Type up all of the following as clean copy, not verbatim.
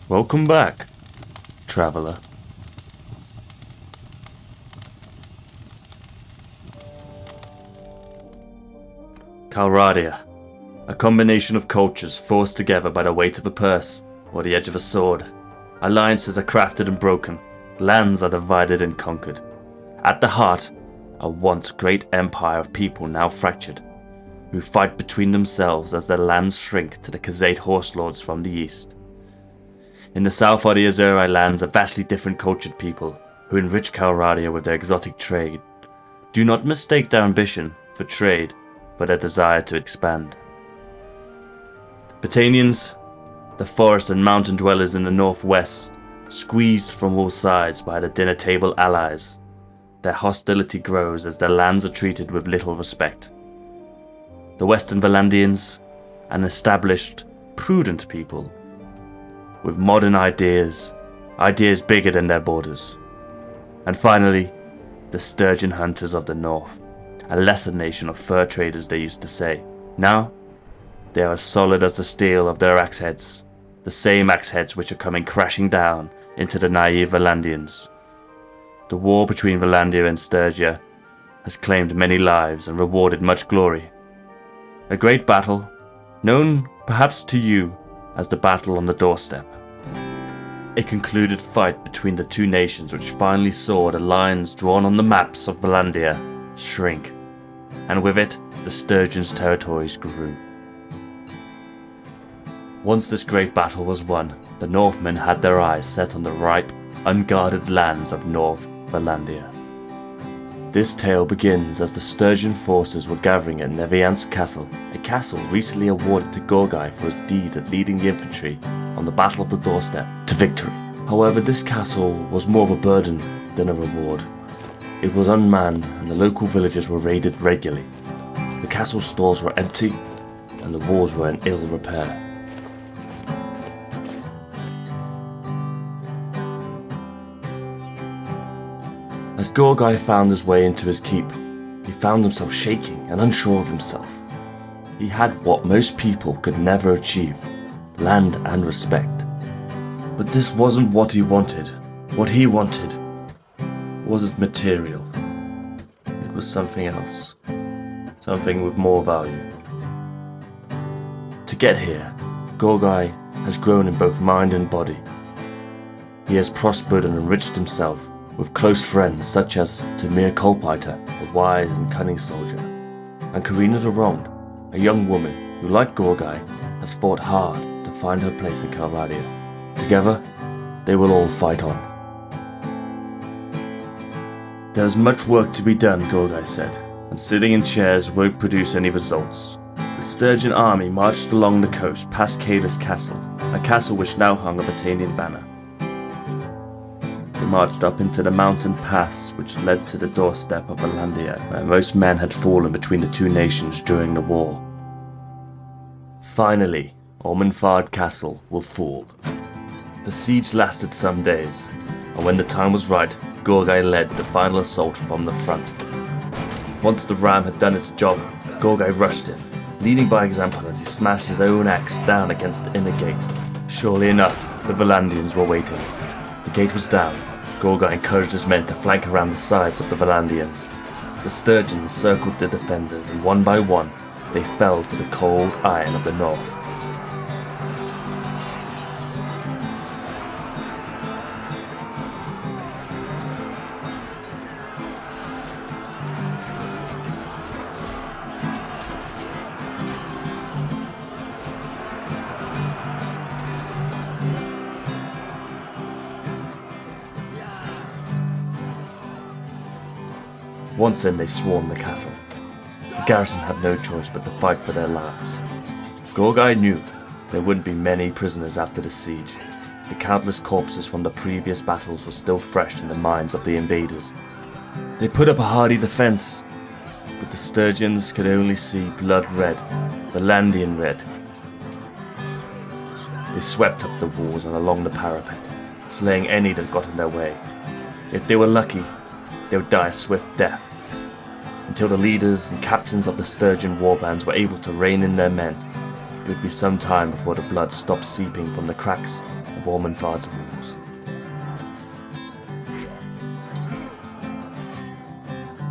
Welcome back, traveler. Calradia, a combination of cultures forced together by the weight of a purse or the edge of a sword. Alliances are crafted and broken, lands are divided and conquered. At the heart, a once great empire of people now fractured, who fight between themselves as their lands shrink to the Khazate horse lords from the east. In the south are the Azuri lands, a vastly different cultured people who enrich Calradia with their exotic trade. Do not mistake their ambition for trade for their desire to expand. Batannians, the forest and mountain dwellers in the northwest, squeezed from all sides by the dinner table allies. Their hostility grows as their lands are treated with little respect. The Western Valandians, an established, prudent people, with modern ideas bigger than their borders. And finally, the Sturgian hunters of the north, a lesser nation of fur traders they used to say. Now, they are as solid as the steel of their axe heads, the same axe heads which are coming crashing down into the naive Valandians. The war between Valandia and Sturgia has claimed many lives and rewarded much glory. A great battle, known perhaps to you as the Battle on the Doorstep. A concluded fight between the two nations which finally saw the lines drawn on the maps of Valandia shrink, and with it the Sturgians' territories grew. Once this great battle was won, the Northmen had their eyes set on the ripe, unguarded lands of North Valandia. This tale begins as the Sturgian forces were gathering at Neviant's castle, a castle recently awarded to Gorgi for his deeds at leading the infantry on the Battle of the Doorstep to victory. However, this castle was more of a burden than a reward. It was unmanned and the local villagers were raided regularly. The castle stores were empty and the walls were in ill repair. As Gorgi found his way into his keep, he found himself shaking and unsure of himself. He had what most people could never achieve, land and respect. But this wasn't what he wanted. What he wanted wasn't material. It was something else. Something with more value. To get here, Gorgi has grown in both mind and body. He has prospered and enriched himself with close friends such as Tamir Kolpiter, a wise and cunning soldier, and Karina the Wronged, a young woman who, like Gorgi, has fought hard to find her place in Calradia. Together, they will all fight on. There is much work to be done, Gorgi said, and sitting in chairs won't produce any results. The Sturgian army marched along the coast past Kada's castle, a castle which now hung a Batannian banner. They marched up into the mountain pass which led to the doorstep of Valandia, where most men had fallen between the two nations during the war. Finally, Ormenfard Castle will fall. The siege lasted some days, and when the time was right, Gorgi led the final assault from the front. Once the ram had done its job, Gorgi rushed in, leading by example as he smashed his own axe down against the inner gate. Surely enough, the Valandians were waiting. The gate was down. Gorgi encouraged his men to flank around the sides of the Valandians. The Sturgians circled the defenders, and one by one, they fell to the cold iron of the north. Once in, they swarmed the castle. The garrison had no choice but to fight for their lives. Gorgi knew there wouldn't be many prisoners after the siege. The countless corpses from the previous battles were still fresh in the minds of the invaders. They put up a hardy defense, but the Sturgians could only see blood red, Valandian red. They swept up the walls and along the parapet, slaying any that got in their way. If they were lucky, they would die a swift death. Until the leaders and captains of the Sturgian warbands were able to rein in their men, it would be some time before the blood stopped seeping from the cracks of Ormenfard's walls.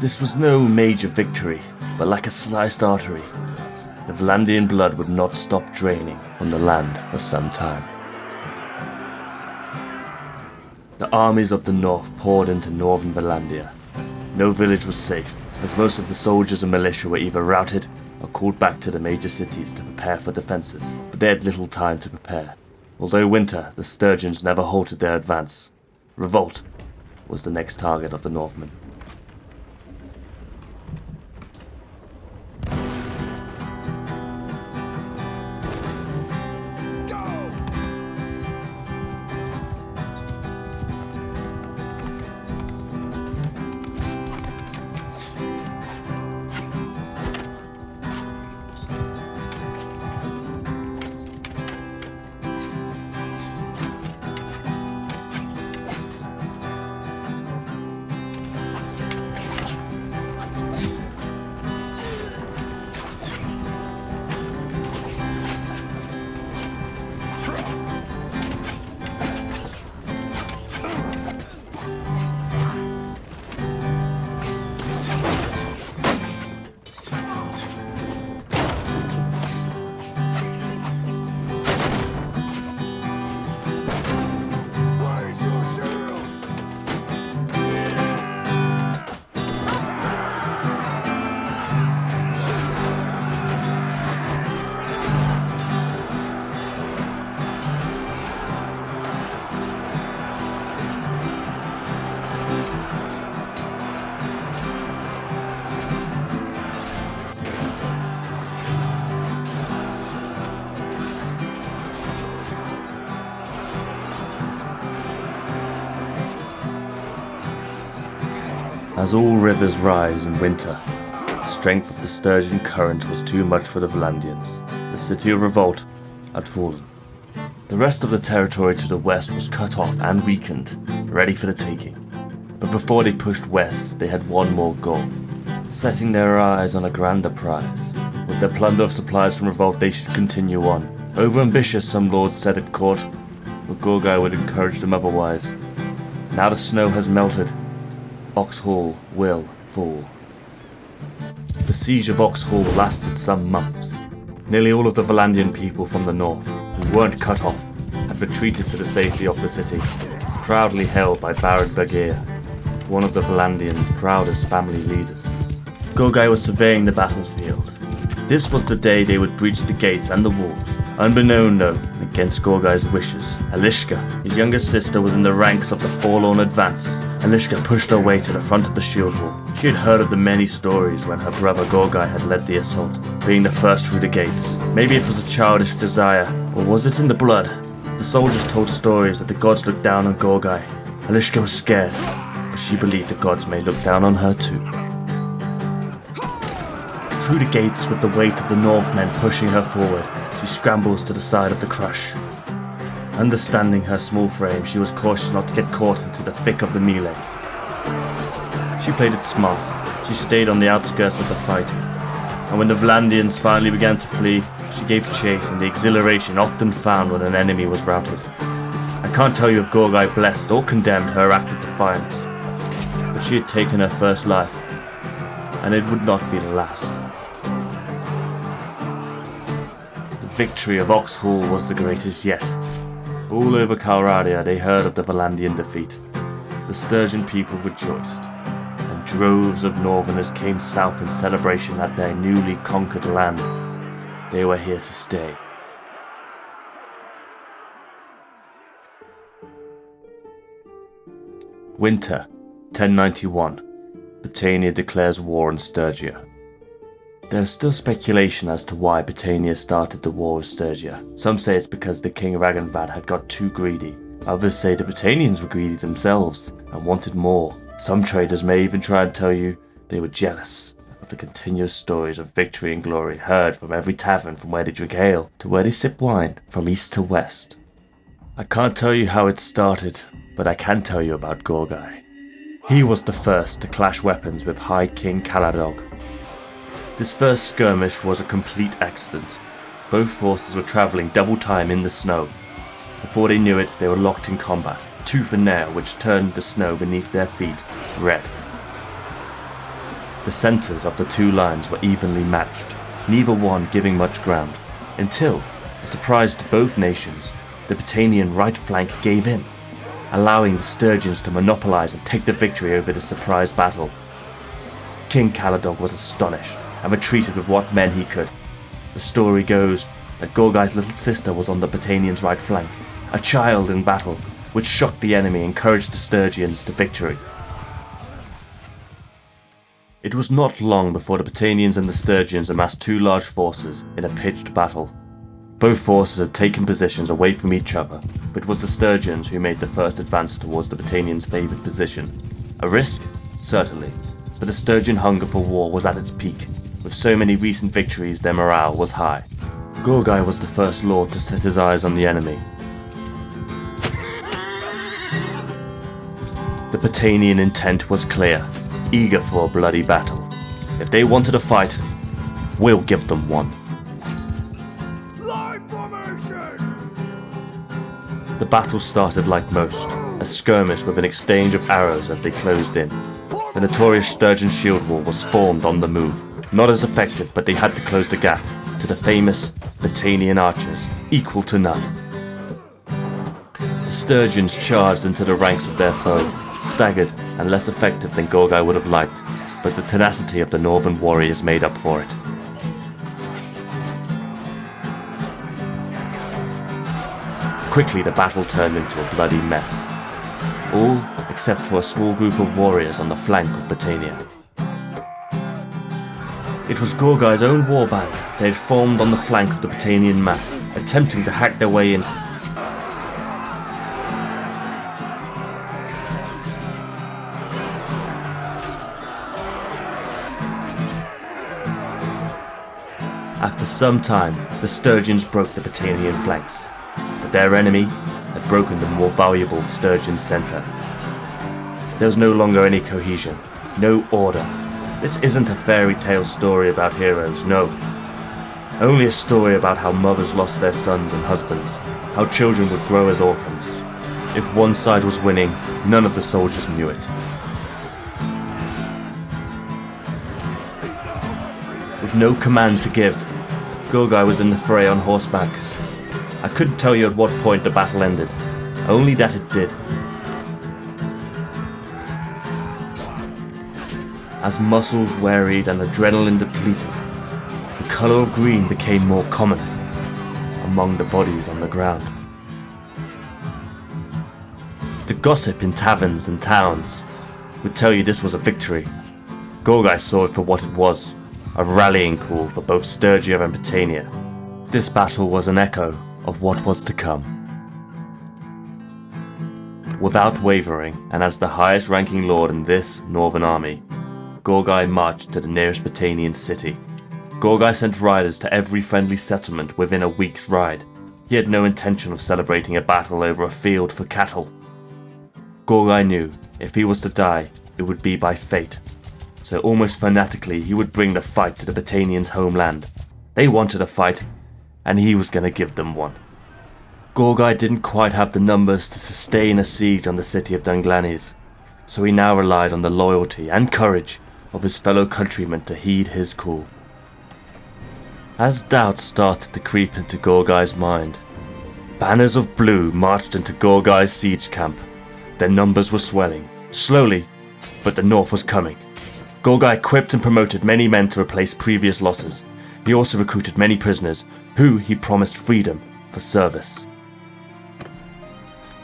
This was no major victory, but like a sliced artery, the Valandian blood would not stop draining from the land for some time. The armies of the north poured into northern Valandia. No village was safe, as most of the soldiers and militia were either routed or called back to the major cities to prepare for defences, but they had little time to prepare. Although winter, the Sturgians never halted their advance. Revolt was the next target of the Northmen. As all rivers rise in winter, the strength of the Sturgian current was too much for the Valandians. The city of Revolt had fallen. The rest of the territory to the west was cut off and weakened, ready for the taking. But before they pushed west, they had one more goal, setting their eyes on a grander prize. With their plunder of supplies from Revolt, they should continue on. Overambitious, some lords said at court, but Gorgi would encourage them otherwise. Now the snow has melted. Oxhall will fall. The siege of Oxhall lasted some months. Nearly all of the Valandian people from the north, who weren't cut off, had retreated to the safety of the city, proudly held by Baron Bagheer, one of the Valandians' proudest family leaders. Gorgi was surveying the battlefield. This was the day they would breach the gates and the walls. Unbeknown though, against Gorgi's wishes, Alishka, his younger sister, was in the ranks of the forlorn advance. Alishka pushed her way to the front of the shield wall. She had heard of the many stories when her brother Gorgi had led the assault, being the first through the gates. Maybe it was a childish desire, or was it in the blood? The soldiers told stories that the gods looked down on Gorgi. Alishka was scared, but she believed the gods may look down on her too. Through the gates, with the weight of the Northmen pushing her forward, she scrambles to the side of the crush. Understanding her small frame, she was cautious not to get caught into the thick of the melee. She played it smart. She stayed on the outskirts of the fight, and when the Valandians finally began to flee, she gave chase in the exhilaration often found when an enemy was routed. I can't tell you if Gorgi blessed or condemned her act of defiance, but she had taken her first life, and it would not be the last. The victory of Oxhall was the greatest yet. All over Calradia they heard of the Valandian defeat. The Sturgian people rejoiced, and droves of northerners came south in celebration at their newly conquered land. They were here to stay. Winter, 1091. Batannian declares war on Sturgia. There is still speculation as to why Batannian started the war with Sturgia. Some say it's because the king Ragnvad had got too greedy. Others say the Batannians were greedy themselves and wanted more. Some traders may even try and tell you they were jealous of the continuous stories of victory and glory heard from every tavern from where they drink ale to where they sip wine, from east to west. I can't tell you how it started, but I can tell you about Gorgi. He was the first to clash weapons with High King Caladog. This first skirmish was a complete accident. Both forces were travelling double time in the snow. Before they knew it, they were locked in combat, tooth and nail, which turned the snow beneath their feet red. The centres of the two lines were evenly matched, neither one giving much ground, until, a surprise to both nations, the Batannian right flank gave in, allowing the Sturgians to monopolise and take the victory over the surprise battle. King Calradia was astonished and retreated with what men he could. The story goes that Gorgi's little sister was on the Batannians' right flank, a child in battle, which shocked the enemy and encouraged the Sturgians to victory. It was not long before the Batannians and the Sturgians amassed two large forces in a pitched battle. Both forces had taken positions away from each other, but it was the Sturgians who made the first advance towards the Batannians' favoured position. A risk? Certainly, but the Sturgian hunger for war was at its peak. With so many recent victories, their morale was high. Gorgi was the first lord to set his eyes on the enemy. The Batannian intent was clear, eager for a bloody battle. If they wanted a fight, we'll give them one. The battle started like most, a skirmish with an exchange of arrows as they closed in. The notorious Sturgian shield wall was formed on the move, not as effective, but they had to close the gap to the famous Batannian archers, equal to none. The Sturgians charged into the ranks of their foe, staggered and less effective than Gorgi would have liked, but the tenacity of the northern warriors made up for it. Quickly the battle turned into a bloody mess, all except for a small group of warriors on the flank of Batannia. It was Gorgi's own warband. They had formed on the flank of the Batannian mass, attempting to hack their way in. After some time, the Sturgians broke the Batannian flanks, but their enemy had broken the more valuable Sturgian centre. There was no longer any cohesion, no order. This isn't a fairy tale story about heroes, no. Only a story about how mothers lost their sons and husbands, how children would grow as orphans. If one side was winning, none of the soldiers knew it. With no command to give, Gorgi was in the fray on horseback. I couldn't tell you at what point the battle ended, only that it did. As muscles wearied and adrenaline depleted, the colour of green became more common among the bodies on the ground. The gossip in taverns and towns would tell you this was a victory. Gorgi saw it for what it was, a rallying call for both Sturgia and Batannia. This battle was an echo of what was to come. Without wavering, and as the highest ranking lord in this northern army, Gorgi marched to the nearest Batannian city. Gorgi sent riders to every friendly settlement within a week's ride. He had no intention of celebrating a battle over a field for cattle. Gorgi knew if he was to die, it would be by fate. So almost fanatically, he would bring the fight to the Batannians' homeland. They wanted a fight, and he was going to give them one. Gorgi didn't quite have the numbers to sustain a siege on the city of Dunglanes, so he now relied on the loyalty and courage of his fellow countrymen to heed his call. As doubts started to creep into Gorgi's mind, banners of blue marched into Gorgi's siege camp. Their numbers were swelling, slowly, but the north was coming. Gorgi equipped and promoted many men to replace previous losses. He also recruited many prisoners, who he promised freedom for service.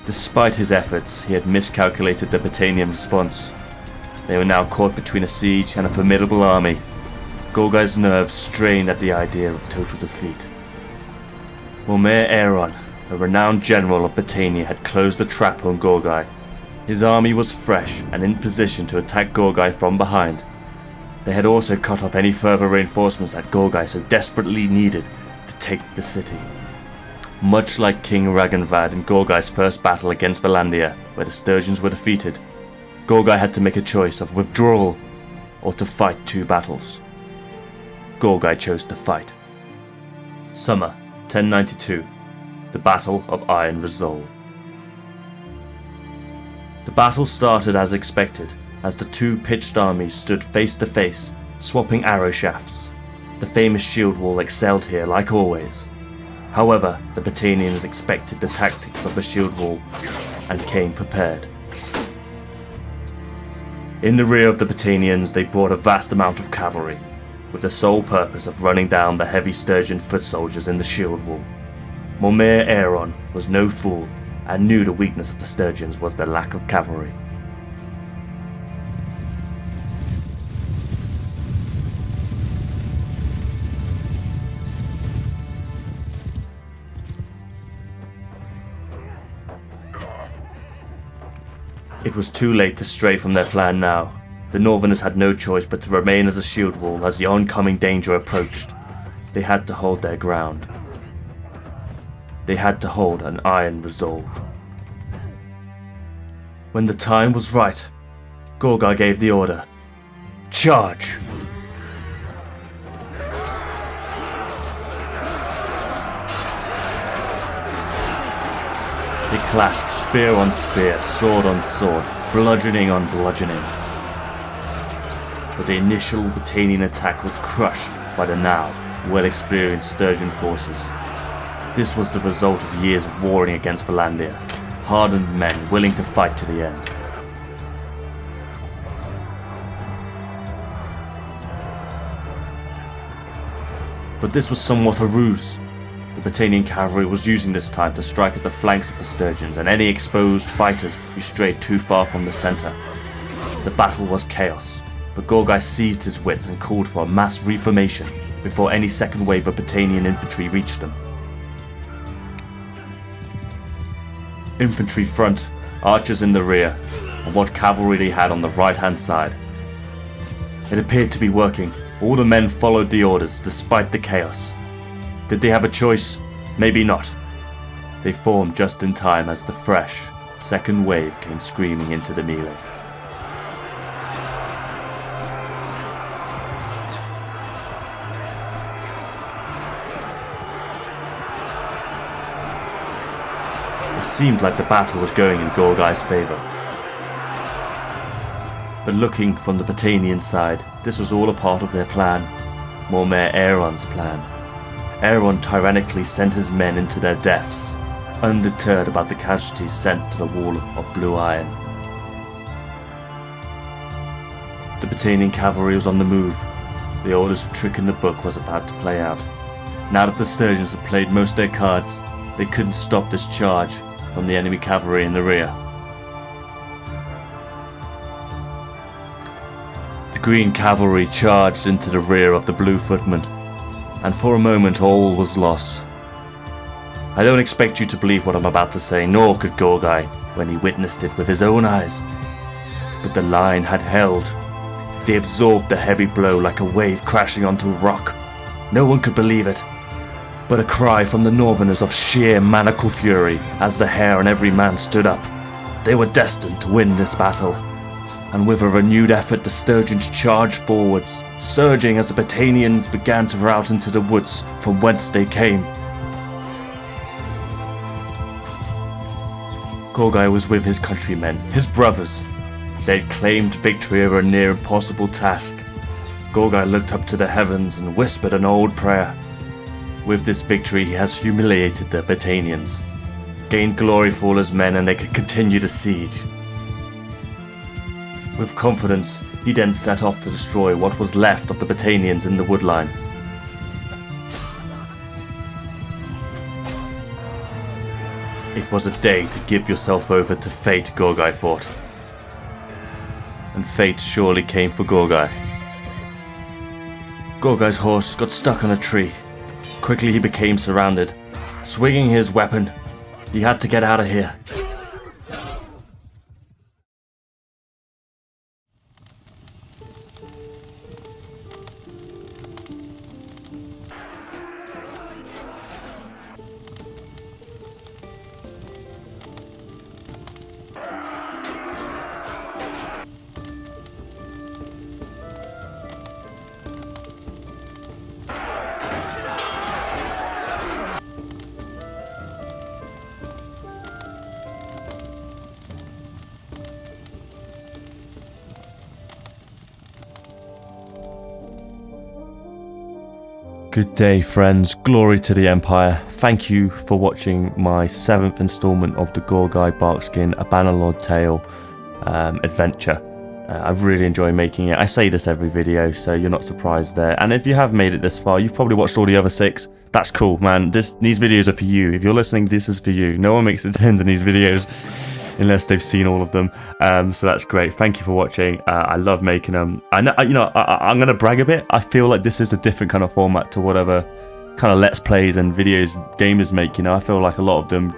Despite his efforts, he had miscalculated the Batannian response. They were now caught between a siege and a formidable army. Gorgi's nerves strained at the idea of total defeat. Mormaer Aeron, a renowned general of Batannia, had closed the trap on Gorgi. His army was fresh and in position to attack Gorgi from behind. They had also cut off any further reinforcements that Gorgi so desperately needed to take the city. Much like King Ragnvad in Gorgi's first battle against Valandia, where the Sturgians were defeated, Gorgi had to make a choice of withdrawal or to fight two battles. Gorgi chose to fight. Summer 1092. the Battle of Iron Resolve. The battle started as expected, as the two pitched armies stood face to face, swapping arrow shafts. The famous shield wall excelled here like always. However, the Batannians expected the tactics of the shield wall and came prepared. In the rear of the Batannians they brought a vast amount of cavalry, with the sole purpose of running down the heavy Sturgian foot soldiers in the shield wall. Mormaer Aeron was no fool and knew the weakness of the Sturgians was their lack of cavalry. It was too late to stray from their plan now. The Northerners had no choice but to remain as a shield wall as the oncoming danger approached. They had to hold their ground. They had to hold an iron resolve. When the time was right, Gorgi gave the order. Charge! They clashed spear on spear, sword on sword, bludgeoning on bludgeoning. But the initial Batannian attack was crushed by the now well-experienced Sturgian forces. This was the result of years of warring against Valandia, hardened men willing to fight to the end. But this was somewhat a ruse. The Batannian cavalry was using this time to strike at the flanks of the Sturgians and any exposed fighters who strayed too far from the centre. The battle was chaos, but Gorgi seized his wits and called for a mass reformation before any second wave of Batannian infantry reached them. Infantry front, archers in the rear, and what cavalry they had on the right-hand side. It appeared to be working. All the men followed the orders despite the chaos. Did they have a choice? Maybe not. They formed just in time as the fresh, second wave came screaming into the melee. It seemed like the battle was going in Gorgi's favour. But looking from the Batannian side, this was all a part of their plan. Mormaer Aeron's plan. Aeron tyrannically sent his men into their deaths, undeterred about the casualties sent to the wall of blue iron. The Batannian cavalry was on the move. The oldest trick in the book was about to play out. Now that the Sturgians had played most of their cards, they couldn't stop this charge from the enemy cavalry in the rear. The green cavalry charged into the rear of the blue footmen, and for a moment all was lost. I don't expect you to believe what I'm about to say, nor could Gorgi when he witnessed it with his own eyes. But the line had held. They absorbed the heavy blow like a wave crashing onto rock. No one could believe it, but a cry from the Northerners of sheer maniacal fury as the hair on every man stood up. They were destined to win this battle, and with a renewed effort the Sturgians charged forwards, surging as the Batannians began to rout into the woods from whence they came. Gorgi was with his countrymen, his brothers. They had claimed victory over a near impossible task. Gorgi looked up to the heavens and whispered an old prayer. With this victory he has humiliated the Batannians, gained glory for all his men, and they could continue the siege. With confidence, he then set off to destroy what was left of the Batannians in the woodline. It was a day to give yourself over to fate, Gorgi thought. And fate surely came for Gorgi. Gorgi's horse got stuck on a tree. Quickly he became surrounded. Swinging his weapon, he had to get out of here. Good day, friends. Glory to the Empire. Thank you for watching my 7th installment of the Gorgi Barkskin, a Bannerlord Tale adventure. I really enjoy making it. I say this every video, so you're not surprised there. And if you have made it this far, you've probably watched all the other 6. That's cool, man. These videos are for you. If you're listening, this is for you. No one makes it to the end of these videos unless they've seen all of them. So that's great. Thank you for watching. I love making them. I know, I'm gonna brag a bit. I feel like this is a different kind of format to whatever kind of let's plays and videos gamers make. You know, I feel like a lot of them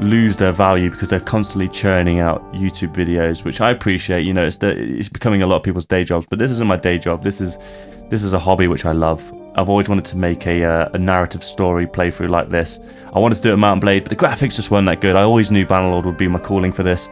lose their value because they're constantly churning out YouTube videos, which I appreciate. You know, it's becoming a lot of people's day jobs, but this isn't my day job. This is a hobby which I love. I've always wanted to make a narrative story playthrough like this. I wanted to do it at Mount & Blade, but the graphics just weren't that good. I always knew Bannerlord would be my calling for this.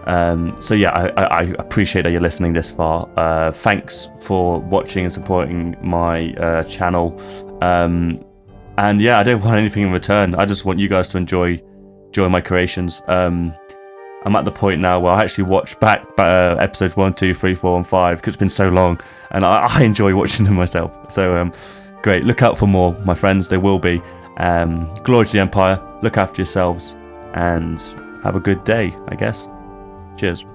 So yeah, I appreciate that you're listening this far. Thanks for watching and supporting my channel. And yeah, I don't want anything in return. I just want you guys to enjoy my creations. I'm at the point now where I actually watch back episodes 1, 2, 3, 4, and 5 because it's been so long, and I enjoy watching them myself. So great. Look out for more, my friends. There will be. Glory to the Empire. Look after yourselves and have a good day, I guess. Cheers.